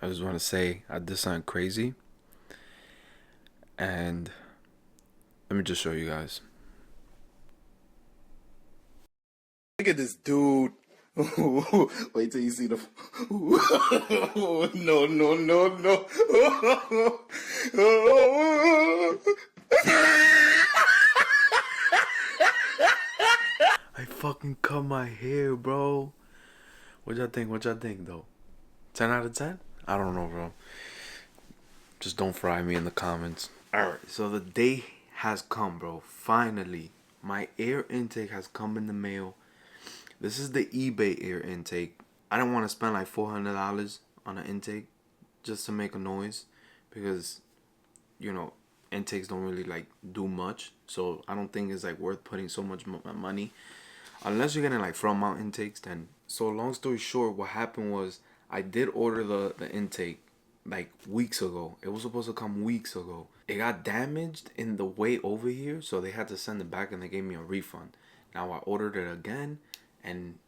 I just want to say I did something crazy, and let me just show you guys. Look at this dude. Wait till you see the. No, no, no, no. I fucking cut my hair, bro. What y'all think? What y'all think, though? 10 out of 10? I don't know, bro. Just don't fry me in the comments. Alright, so the day has come, bro. Finally, my air intake has come in the mail. This is the eBay air intake. I don't want to spend like $400 on an intake just to make a noise, because, you know, intakes don't really like do much. So I don't think it's like worth putting so much money, unless you're getting like front mount intakes. Then, so long story short, what happened was I did order the intake like weeks ago. It was supposed to come weeks ago. It got damaged in the way over here, so they had to send it back and they gave me a refund. Now I ordered it again, and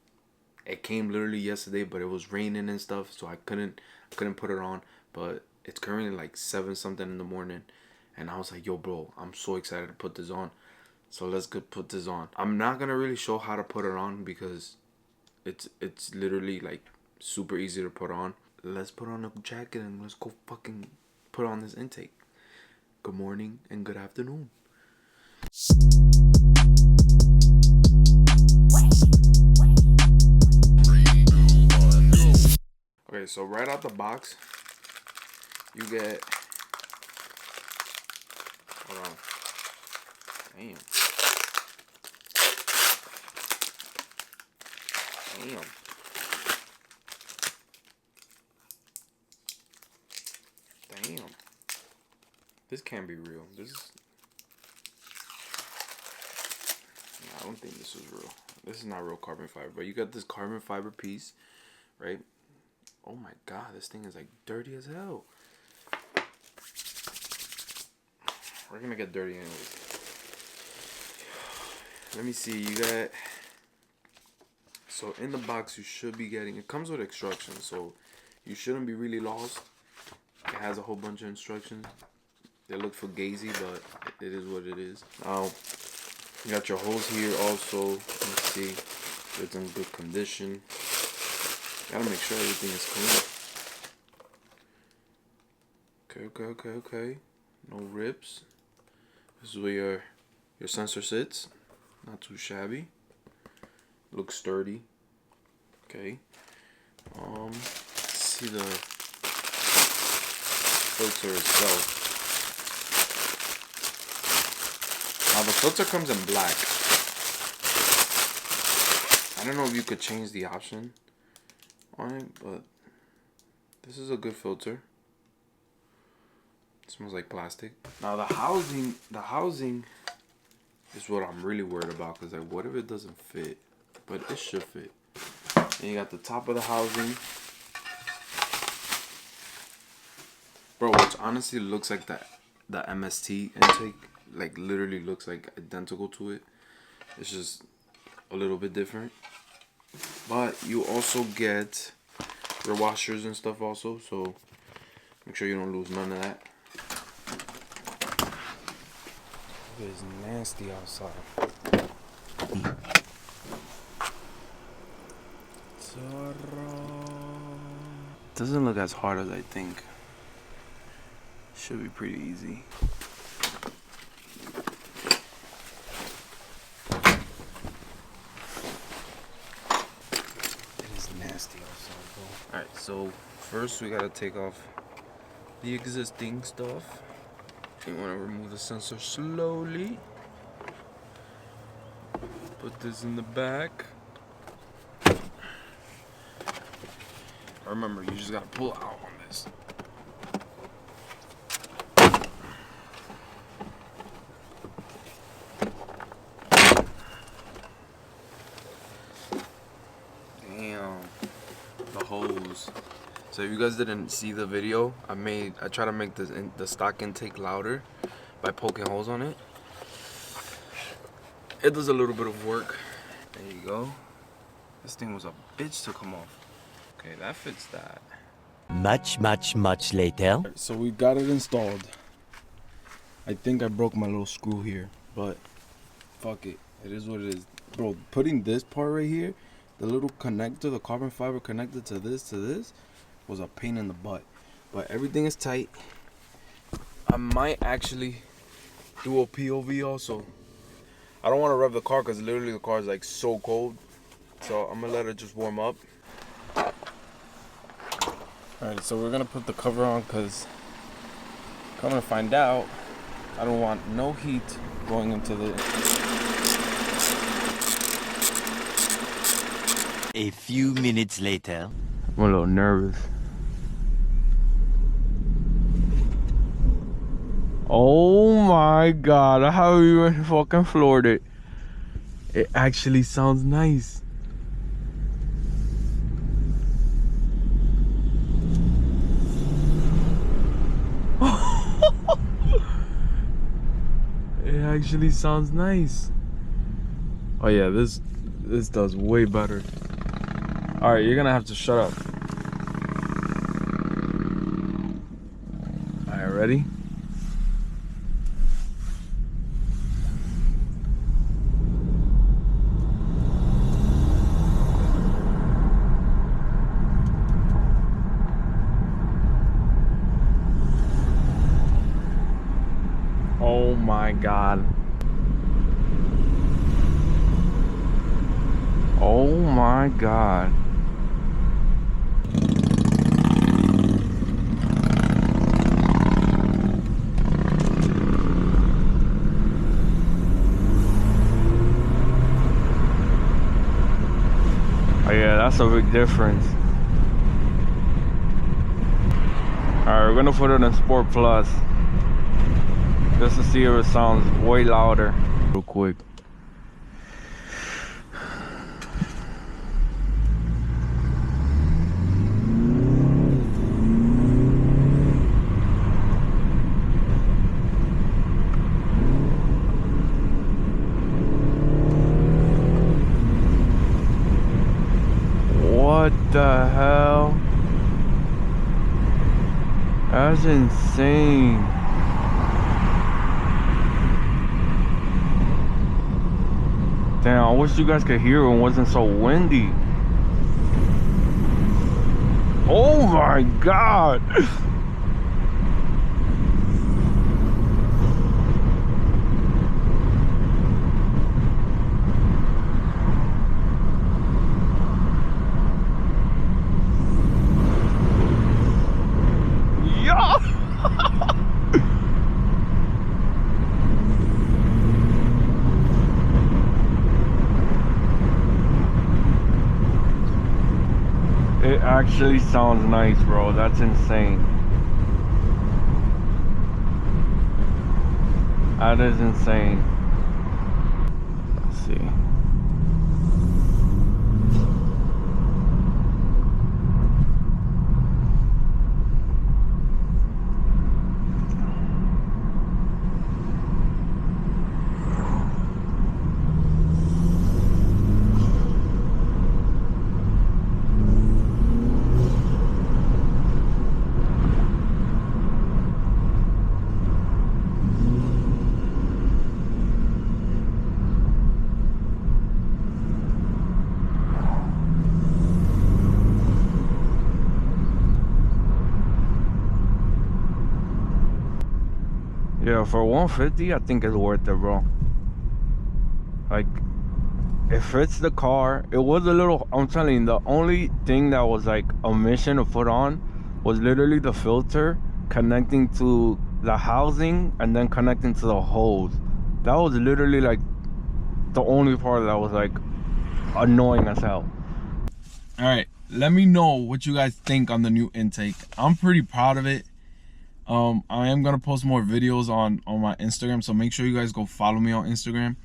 it came literally yesterday, but it was raining and stuff, so I couldn't put it on. But it's currently like 7 something in the morning, and I was like, yo bro, I'm so excited to put this on. So let's go put this on. I'm not gonna really show how to put it on because it's literally like super easy to put on. Let's put on a jacket and let's go fucking put on this intake. Good morning and good afternoon. Okay, so right out the box, you get, hold on, damn, damn, this can't be real. This is, I don't think this is real. This is not real carbon fiber, but you got this carbon fiber piece, right? Oh my god, this thing is like dirty as hell. We're gonna get dirty anyways. Let me see, you got, so in the box you should be getting, it comes with instructions, so you shouldn't be really lost. It has a whole bunch of instructions. They look fugazi, but it is what it is. Now, you got your hose here also. Let's see, it's in good condition. Gotta make sure everything is clean. Okay. No rips. This is where your sensor sits. Not too shabby. Looks sturdy. Okay. Let's see the filter itself. Now the filter comes in black. I don't know if you could change the option on it, but this is a good filter. It smells like plastic. Now the housing is what I'm really worried about, because like, what if it doesn't fit? But it should fit. And you got the top of the housing, bro, which honestly looks like the MST intake. Like literally looks like identical to it. It's just a little bit different. But you also get your washers and stuff also, so make sure you don't lose none of that. It is nasty outside. Doesn't look as hard as I think. Should be pretty easy. It is nasty outside, bro. Alright, so first we gotta take off the existing stuff. You wanna remove the sensor slowly. Put this in the back. Remember, you just gotta pull out on this. Damn, the hose. So if you guys didn't see the video, I try to make the stock intake louder by poking holes on it. It does a little bit of work. There you go. This thing was a bitch to come off. Okay, that fits that. Much later. So we got it installed. I think I broke my little screw here, but fuck it. It is what it is. Bro, putting this part right here, the little connector, the carbon fiber connected to this, was a pain in the butt. But everything is tight. I might actually do a POV also. I don't want to rev the car because literally the car is like so cold. So I'm going to let it just warm up. Alright, so we're going to put the cover on because come to find out, I don't want no heat going into the... A few minutes later. I'm a little nervous. Oh my god, I haven't even fucking floored it. It actually sounds nice. It actually sounds nice. Oh yeah, this does way better. Alright, you're gonna have to shut up. Alright, ready? Oh my god. Oh my god. Oh yeah, that's a big difference. Alright, we're gonna put it in Sport Plus just to see if it sounds way louder. Real quick. What the hell? That's insane. Damn, I wish you guys could hear it and wasn't so windy. Oh my god. It actually sounds nice, bro. That's insane. That is insane. Let's see. Yeah, for 150, I think it's worth it, bro. Like, it fits the car. It was a little, I'm telling you, the only thing that was like a mission to put on was literally the filter connecting to the housing and then connecting to the hose. That was literally like the only part that was like annoying as hell. All right, let me know what you guys think on the new intake. I'm pretty proud of it. I am gonna post more videos on my Instagram, so make sure you guys go follow me on Instagram.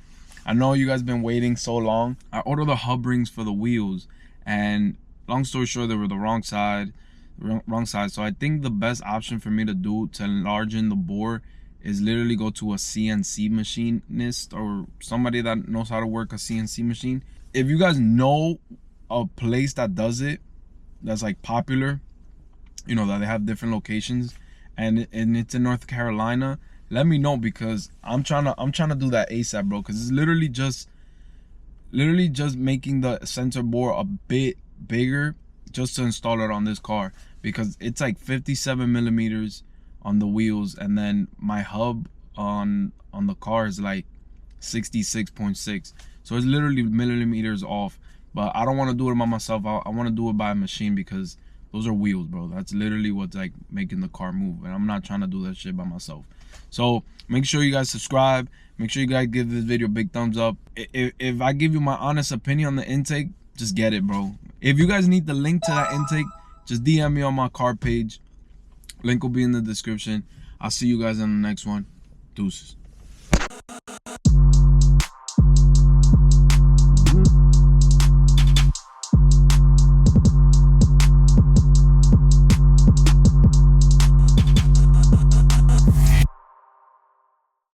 I know you guys been waiting so long. I ordered the hub rings for the wheels, and long story short, they were the wrong side. So I think the best option for me to do to enlargen the bore is literally go to a CNC machinist or somebody that knows how to work a CNC machine. If you guys know a place that does it, that's like popular, you know, that they have different locations, and it's in North Carolina, let me know, because I'm trying to do that ASAP, bro, because it's literally just making the sensor bore a bit bigger just to install it on this car, because it's like 57 millimeters on the wheels, and then my hub on the car is like 66.6, so it's literally millimeters off. But I don't want to do it by myself. I want to do it by a machine, because those are wheels, bro. That's literally what's like making the car move, and I'm not trying to do that shit by myself. So make sure you guys subscribe. Make sure you guys give this video a big thumbs up. If I give you my honest opinion on the intake, just get it, bro. If you guys need the link to that intake, just DM me on my car page. Link will be in the description. I'll see you guys in the next one. Deuces.